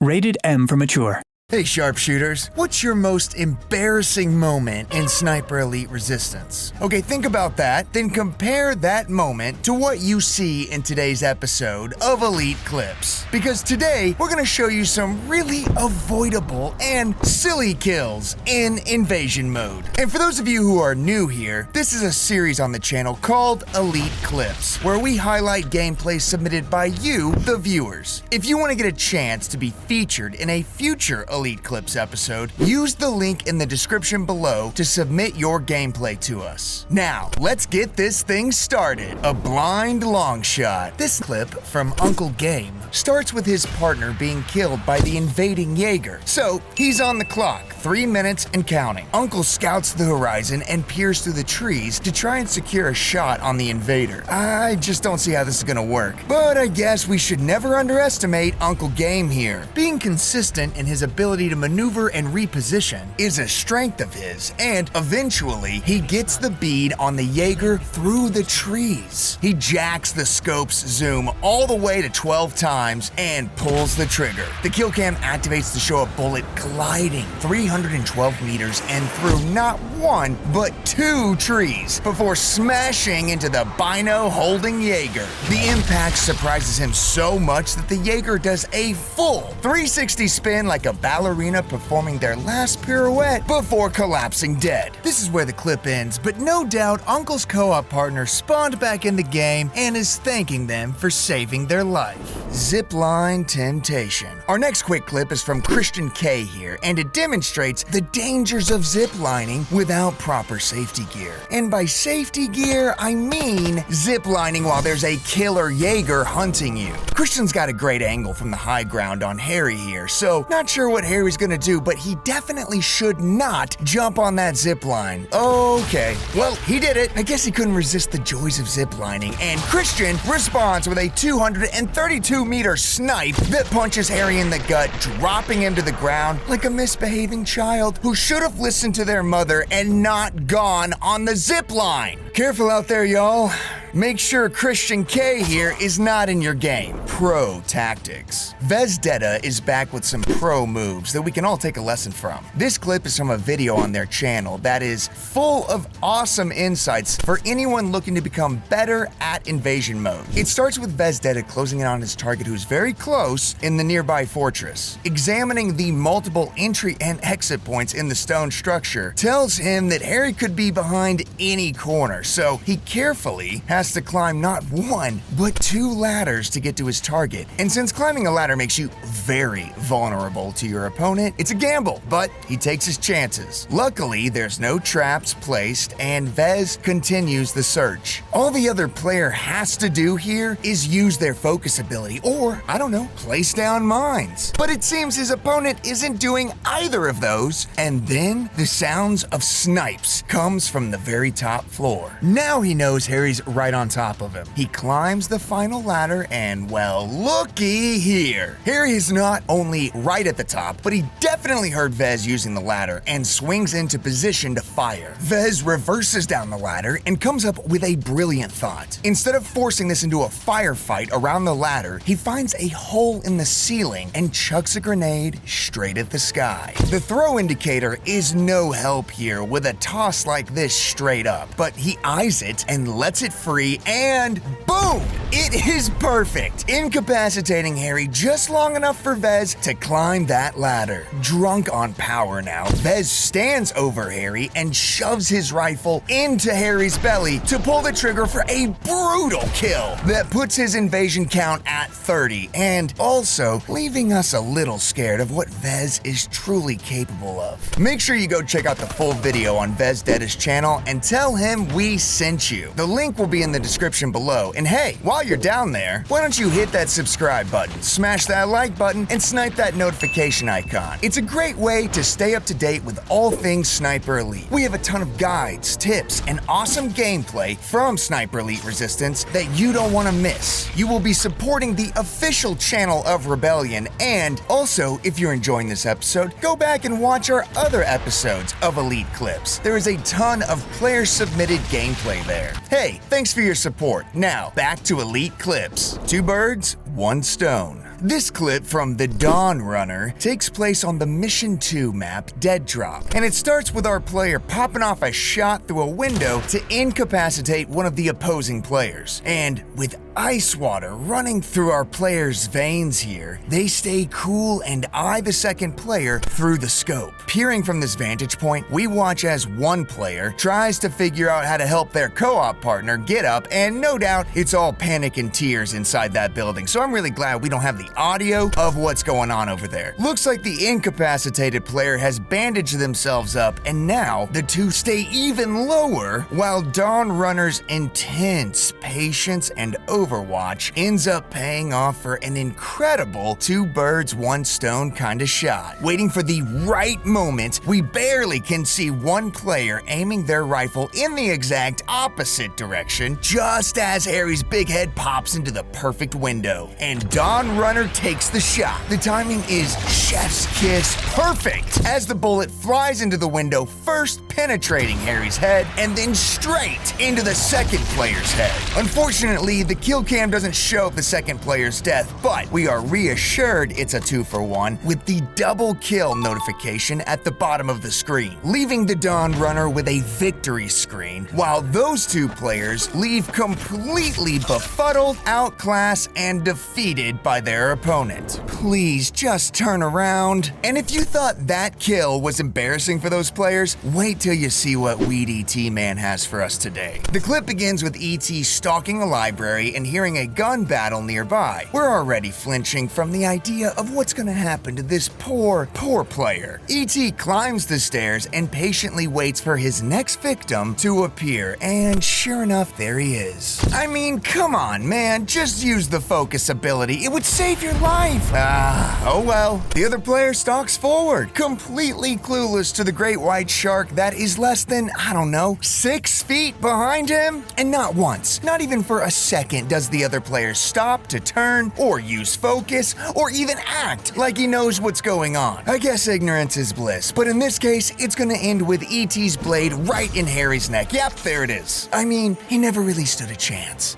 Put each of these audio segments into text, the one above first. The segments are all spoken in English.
Rated M for mature. Hey sharpshooters, what's your most embarrassing moment in Sniper Elite Resistance? Okay, think about that, then compare that moment to what you see in today's episode of Elite Clips. Because today, we're gonna show you some really avoidable and silly kills in Invasion mode. And for those of you who are new here, this is a series on the channel called Elite Clips, where we highlight gameplay submitted by you, the viewers. If you wanna get a chance to be featured in a future Elite Clips episode, use the link in the description below to submit your gameplay to us. Now, let's get this thing started. A blind long shot. This clip from Uncle Game starts with his partner being killed by the invading Jaeger. So, he's on the clock, 3 minutes and counting. Uncle scouts the horizon and peers through the trees to try and secure a shot on the invader. I just don't see how this is gonna work. But I guess we should never underestimate Uncle Game here. Being consistent in his ability to maneuver and reposition is a strength of his, and eventually he gets the bead on the Jaeger through the trees. He jacks the scope's zoom all the way to 12 times and pulls the trigger. The kill cam activates to show a bullet gliding 312 meters and through not one but 2 trees before smashing into the bino holding Jaeger. The impact surprises him so much that the Jaeger does a full 360 spin like a ballerina performing their last pirouette before collapsing dead. This is where the clip ends, but no doubt Uncle's co-op partner spawned back in the game and is thanking them for saving their life. Zipline Temptation. Our next quick clip is from Christian K here, and it demonstrates the dangers of ziplining without proper safety gear. And by safety gear, I mean ziplining while there's a killer Jaeger hunting you. Christian's got a great angle from the high ground on Harry here, so not sure what Harry's gonna do, but he definitely should not jump on that zipline. Okay, well, he did it. I guess he couldn't resist the joys of ziplining, and Christian responds with a 232-meter snipe that punches Harry in the gut, dropping him to the ground like a misbehaving child who should have listened to their mother and not gone on the zipline. Careful out there, y'all. Make sure Christian K here is not in your game. Pro tactics. Vezdetta is back with some pro moves that we can all take a lesson from. This clip is from a video on their channel that is full of awesome insights for anyone looking to become better at invasion mode. It starts with Vezdetta closing in on his target who's very close in the nearby fortress. Examining the multiple entry and exit points in the stone structure tells him that Harry could be behind any corner, so he carefully has to climb not 1, but 2 ladders to get to his target. And since climbing a ladder makes you very vulnerable to your opponent, it's a gamble, but he takes his chances. Luckily, there's no traps placed, and Vez continues the search. All the other player has to do here is use their focus ability, or, I don't know, place down mines. But it seems his opponent isn't doing either of those, and then the sounds of snipes comes from the very top floor. Now he knows Harry's right on top of him. He climbs the final ladder and, well, looky here. Harry is not only right at the top, but he definitely heard Vez using the ladder and swings into position to fire. Vez reverses down the ladder and comes up with a brilliant thought. Instead of forcing this into a firefight around the ladder, he finds a hole in the ceiling and chucks a grenade straight at the sky. The throw indicator is no help here with a toss like this straight up, but he eyes it and lets it free, and boom! It is perfect, incapacitating Harry just long enough for Vez to climb that ladder. Drunk on power now, Vez stands over Harry and shoves his rifle into Harry's belly to pull the trigger for a brutal kill that puts his invasion count at 30, and also leaving us a little scared of what Vez is truly capable of. Make sure you go check out the full video onVezdetta's channel and tell him we sent you. The link will be in the description below, and hey, while you're down there, why don't you hit that subscribe button, smash that like button, and snipe that notification icon. It's a great way to stay up to date with all things Sniper Elite. We have a ton of guides, tips, and awesome gameplay from Sniper Elite Resistance that you don't want to miss. You will be supporting the official channel of Rebellion, and also, if you're enjoying this episode, go back and watch our other episodes of Elite Clips. There is a ton of player-submitted gameplay there. Hey, thanks for your support. Now, back to Elite Clips. 2 birds, 1 stone. This clip from The Dawn Runner takes place on the Mission 2 map, Dead Drop, and it starts with our player popping off a shot through a window to incapacitate one of the opposing players. And with ice water running through our player's veins here, they stay cool and eye the second player through the scope. Peering from this vantage point, we watch as one player tries to figure out how to help their co-op partner get up, and no doubt it's all panic and tears inside that building, so I'm really glad we don't have the audio of what's going on over there. Looks like the incapacitated player has bandaged themselves up, and now the two stay even lower, while Dawn Runner's intense patience and overwatch ends up paying off for an incredible two birds, one stone kind of shot. Waiting for the right moment, we barely can see one player aiming their rifle in the exact opposite direction, just as Harry's big head pops into the perfect window, and Dawn Runner takes the shot. The timing is chef's kiss perfect, as the bullet flies into the window, first penetrating Harry's head and then straight into the second player's head. Unfortunately, the kill cam doesn't show the second player's death, but we are reassured it's a 2-for-1 with the double kill notification at the bottom of the screen, leaving the Dawn Runner with a victory screen, while those two players leave completely befuddled, outclassed, and defeated by their opponent. Please just turn around. And if you thought that kill was embarrassing for those players, wait till you see what Weed E.T. Man has for us today. The clip begins with E.T. stalking a library and hearing a gun battle nearby. We're already flinching from the idea of what's gonna happen to this poor player. E.T. climbs the stairs and patiently waits for his next victim to appear, and sure enough, there he is. I mean, come on, man, just use the focus ability. It would save your life. Oh well. The other player stalks forward, completely clueless to the great white shark that is less than, I don't know, 6 feet behind him. And not once, not even for a second, does the other player stop to turn or use focus or even act like he knows what's going on. I guess ignorance is bliss, but in this case, it's gonna end with E.T.'s blade right in Harry's neck. Yep, there it is. I mean, he never really stood a chance.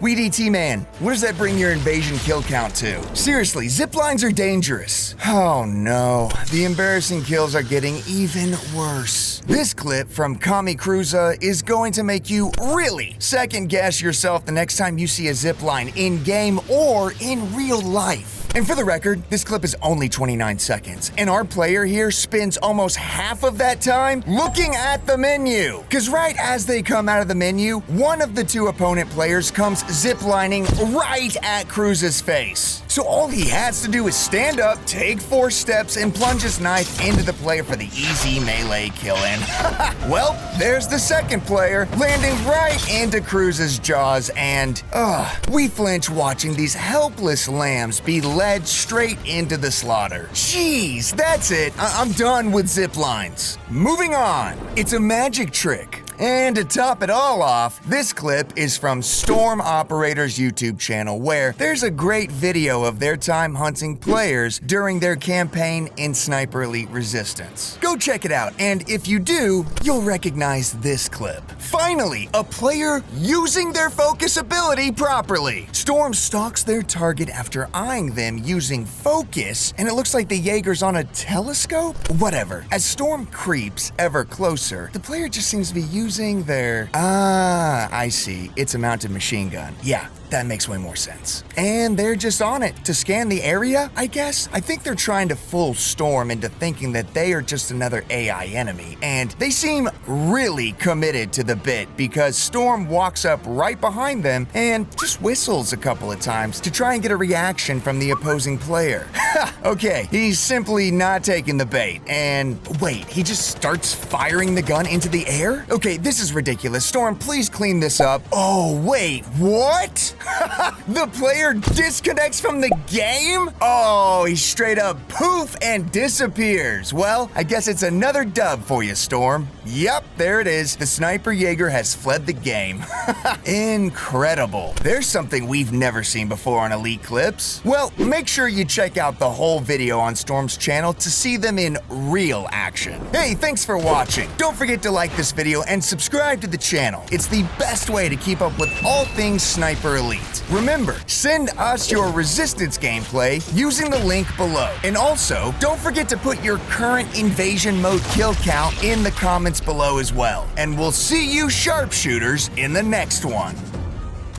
Weed E.T. Man, where does that bring your invasion kill count to? Seriously, ziplines are dangerous. Oh no, the embarrassing kills are getting even worse. This clip from Kami Cruza is going to make you really second guess yourself the next time you see a zipline in game or in real life. And for the record, this clip is only 29 seconds, and our player here spends almost half of that time looking at the menu. Cause right as they come out of the menu, one of the two opponent players comes ziplining right at Cruz's face. So all he has to do is stand up, take 4 steps, and plunge his knife into the player for the easy melee kill-in. Well, there's the second player, landing right into Cruz's jaws, and we flinch watching these helpless lambs be led straight into the slaughter. Jeez, that's it. I'm done with zip lines. Moving on. It's a magic trick. And to top it all off, this clip is from Storm Operator's YouTube channel, where there's a great video of their time hunting players during their campaign in Sniper Elite Resistance. Go check it out, and if you do, you'll recognize this clip. Finally, a player using their focus ability properly. Storm stalks their target after eyeing them using focus, and it looks like the Jaeger's on a telescope? Whatever. As Storm creeps ever closer, the player just seems to be using their... I see. It's a mounted machine gun. Yeah, that makes way more sense. And they're just on it to scan the area, I guess? I think they're trying to fool Storm into thinking that they are just another AI enemy, and they seem really committed to the bit because Storm walks up right behind them and just whistles a couple of times to try and get a reaction from the opposing player. Okay, he's simply not taking the bait, and wait, he just starts firing the gun into the air? Okay, this is ridiculous. Storm, please clean this up. Oh, wait, what? The player disconnects from the game? Oh, he straight up poof and disappears. Well, I guess it's another dub for you, Storm. Yep, there it is. The Sniper Jaeger has fled the game. Incredible. There's something we've never seen before on Elite Clips. Well, make sure you check out the whole video on Storm's channel to see them in real action. Hey, thanks for watching. Don't forget to like this video and subscribe to the channel. It's the best way to keep up with all things Sniper Elite. Elite. Remember, send us your Resistance gameplay using the link below. And also, don't forget to put your current Invasion mode kill count in the comments below as well. And we'll see you sharpshooters in the next one.